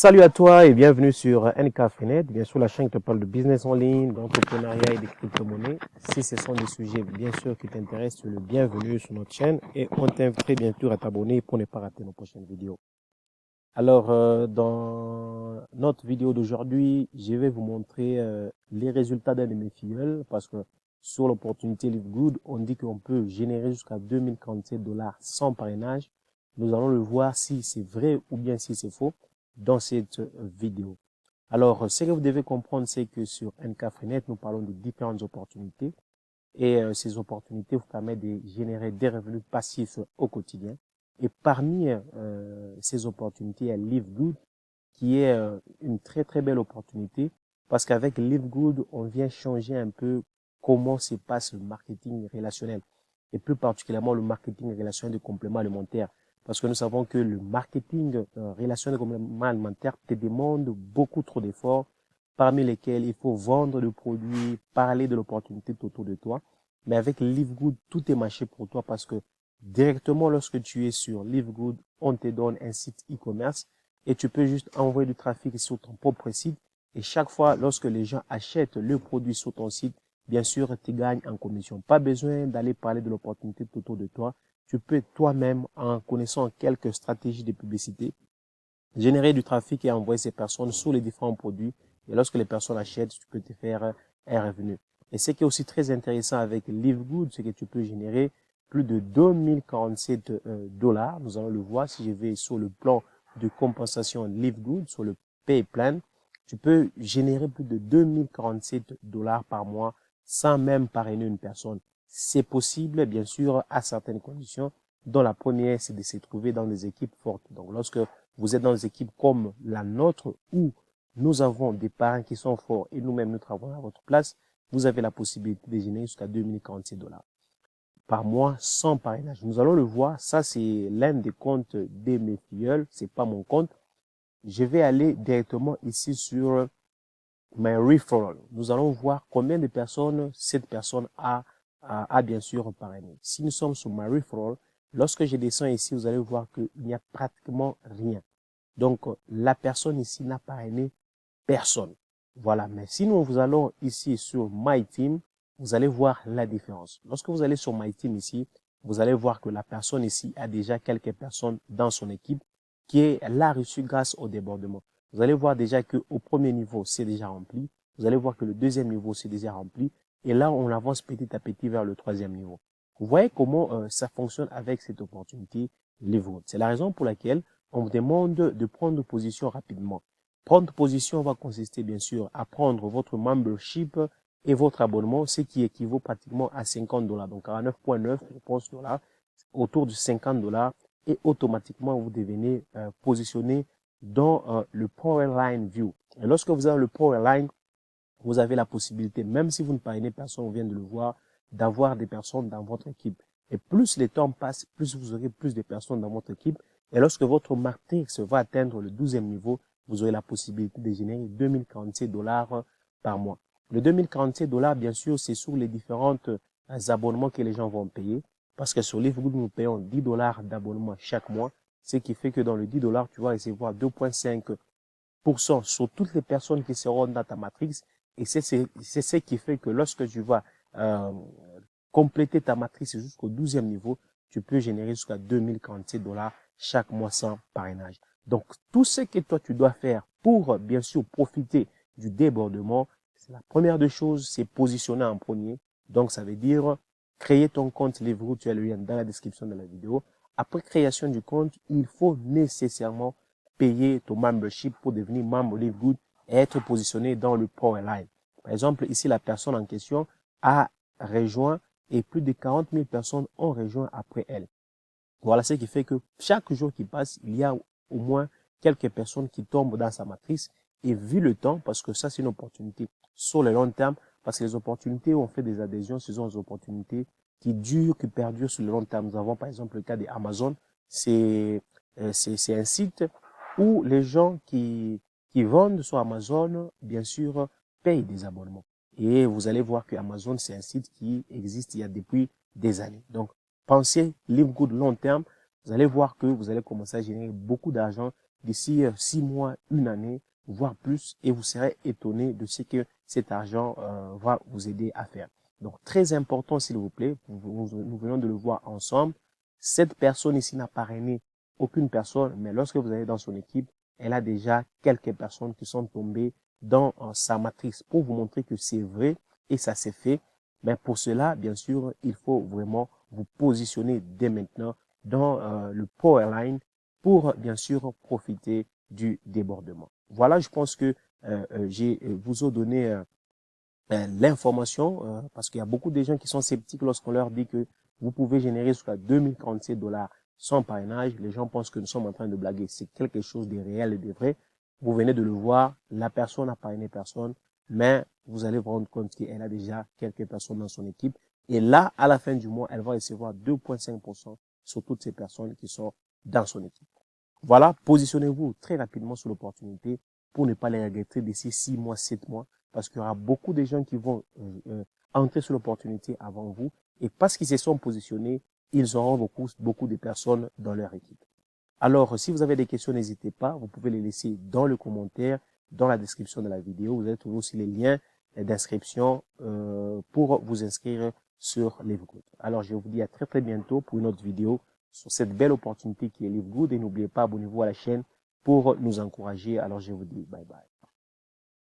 Salut à toi et bienvenue sur NKFreeNet, bien sûr la chaîne qui te parle de business en ligne, d'entrepreneuriat et de crypto-monnaies. Si ce sont des sujets bien sûr qui t'intéressent, tu es le bienvenu sur notre chaîne et on t'invite bien sûr à t'abonner pour ne pas rater nos prochaines vidéos. Alors dans notre vidéo d'aujourd'hui, je vais vous montrer les résultats d'un de mes filleuls parce que sur l'opportunité Live Good, on dit qu'on peut générer jusqu'à 2047 dollars sans parrainage. Nous allons le voir si c'est vrai ou bien si c'est faux dans cette vidéo. Alors, ce que vous devez comprendre, c'est que sur NKFreeNet, nous parlons de différentes opportunités et ces opportunités vous permettent de générer des revenus passifs au quotidien. Et parmi ces opportunités, il y a Live Good qui est une très très belle opportunité parce qu'avec Live Good, on vient changer un peu comment se passe le marketing relationnel et plus particulièrement le marketing relationnel de compléments alimentaires. Parce que nous savons que le marketing relationnel de compléments alimentaires te demande beaucoup trop d'efforts, parmi lesquels il faut vendre le produit, parler de l'opportunité autour de toi. Mais avec Live Good, tout est marché pour toi parce que directement lorsque tu es sur Live Good, on te donne un site e-commerce et tu peux juste envoyer du trafic sur ton propre site. Et chaque fois, lorsque les gens achètent le produit sur ton site, bien sûr, tu gagnes en commission. Pas besoin d'aller parler de l'opportunité autour de toi. Tu peux toi-même, en connaissant quelques stratégies de publicité, générer du trafic et envoyer ces personnes sur les différents produits. Et lorsque les personnes achètent, tu peux te faire un revenu. Et ce qui est aussi très intéressant avec Live Good, c'est que tu peux générer plus de 2047 dollars. Nous allons le voir si je vais sur le plan de compensation Live Good, sur le Pay Plan. Tu peux générer plus de 2047 dollars par mois sans même parrainer une personne. C'est possible, bien sûr, à certaines conditions, dont la première, c'est de se trouver dans des équipes fortes. Donc, lorsque vous êtes dans des équipes comme la nôtre où nous avons des parents qui sont forts et nous-mêmes nous travaillons à votre place, vous avez la possibilité de générer jusqu'à 2047 dollars par mois sans parrainage. Nous allons le voir. Ça, c'est l'un des comptes de mes filleuls. C'est pas mon compte. Je vais aller directement ici sur My Referral. Nous allons voir combien de personnes cette personne a bien sûr parrainé. Si nous sommes sur My Referral, lorsque je descends ici, vous allez voir qu'il n'y a pratiquement rien. Donc, la personne ici n'a parrainé personne. Voilà. Mais si nous allons ici sur My Team, vous allez voir la différence. Lorsque vous allez sur My Team ici, vous allez voir que la personne ici a déjà quelques personnes dans son équipe qui l'a reçu grâce au débordement. Vous allez voir déjà que au premier niveau, c'est déjà rempli. Vous allez voir que le deuxième niveau, c'est déjà rempli. Et là, on avance petit à petit vers le troisième niveau. Vous voyez comment ça fonctionne avec cette opportunité Live. C'est la raison pour laquelle on vous demande de prendre position rapidement. Prendre position va consister bien sûr à prendre votre membership et votre abonnement, ce qui équivaut pratiquement à 50 dollars. Donc 49,9, je pense, dollars, autour de 50 dollars. Et automatiquement, vous devenez positionné dans le Powerline View. Et lorsque vous avez le Powerline, vous avez la possibilité, même si vous ne parrainez personne, on vient de le voir, d'avoir des personnes dans votre équipe. Et plus les temps passent, plus vous aurez plus de personnes dans votre équipe. Et lorsque votre matrix va atteindre le 12e niveau, vous aurez la possibilité de générer 2047 dollars par mois. Le 2047 dollars, bien sûr, c'est sur les différentes abonnements que les gens vont payer. Parce que sur Livegood, nous payons 10 dollars d'abonnement chaque mois. Ce qui fait que dans le 10 dollars, tu vas recevoir 2,5% sur toutes les personnes qui seront dans ta matrice. Et c'est ce qui fait que lorsque tu vas compléter ta matrice jusqu'au 12e niveau, tu peux générer jusqu'à 2047 dollars chaque mois sans parrainage. Donc, tout ce que toi, tu dois faire pour, bien sûr, profiter du débordement, c'est la première des choses, c'est positionner en premier. Donc, ça veut dire créer ton compte Livegood, tu as le lien dans la description de la vidéo. Après création du compte, il faut nécessairement payer ton membership pour devenir membre Livegood et être positionné dans le Powerline. Par exemple, ici, la personne en question a rejoint et plus de 40 000 personnes ont rejoint après elle. Voilà ce qui fait que chaque jour qui passe, il y a au moins quelques personnes qui tombent dans sa matrice. Et vu le temps, parce que ça c'est une opportunité sur le long terme, parce que les opportunités où on fait des adhésions, ce sont des opportunités qui durent, qui perdurent sur le long terme. Nous avons par exemple le cas d'Amazon. C'est un site où les gens qui vendent sur Amazon, bien sûr, payent des abonnements. Et vous allez voir que Amazon, c'est un site qui existe il y a depuis des années. Donc, pensez Live Good long terme, vous allez voir que vous allez commencer à générer beaucoup d'argent d'ici 6 mois, une année, voire plus, et vous serez étonné de ce que cet argent va vous aider à faire. Donc, très important, s'il vous plaît, nous venons de le voir ensemble, cette personne ici n'a parrainé aucune personne, mais lorsque vous allez dans son équipe, elle a déjà quelques personnes qui sont tombées dans sa matrice pour vous montrer que c'est vrai et ça s'est fait. Mais pour cela, bien sûr, il faut vraiment vous positionner dès maintenant dans le Powerline pour, bien sûr, profiter du débordement. Voilà, je pense que vous ai donné l'information parce qu'il y a beaucoup de gens qui sont sceptiques lorsqu'on leur dit que vous pouvez générer jusqu'à 2037 $ sans parrainage. Les gens pensent que nous sommes en train de blaguer. C'est quelque chose de réel et de vrai. Vous venez de le voir, la personne n'a parrainé personne, mais vous allez vous rendre compte qu'elle a déjà quelques personnes dans son équipe. Et là, à la fin du mois, elle va recevoir 2,5% sur toutes ces personnes qui sont dans son équipe. Voilà, positionnez-vous très rapidement sur l'opportunité pour ne pas les regretter d'ici 6 mois, 7 mois, parce qu'il y aura beaucoup de gens qui vont entrer sur l'opportunité avant vous, et parce qu'ils se sont positionnés, ils auront beaucoup de personnes dans leur équipe. Alors, si vous avez des questions, n'hésitez pas, vous pouvez les laisser dans le commentaire, dans la description de la vidéo. Vous allez trouver aussi les liens d'inscription pour vous inscrire sur LiveGood. Alors, je vous dis à très très bientôt pour une autre vidéo sur cette belle opportunité qui est LiveGood. Et n'oubliez pas, abonnez-vous à la chaîne pour nous encourager. Alors, je vous dis bye bye.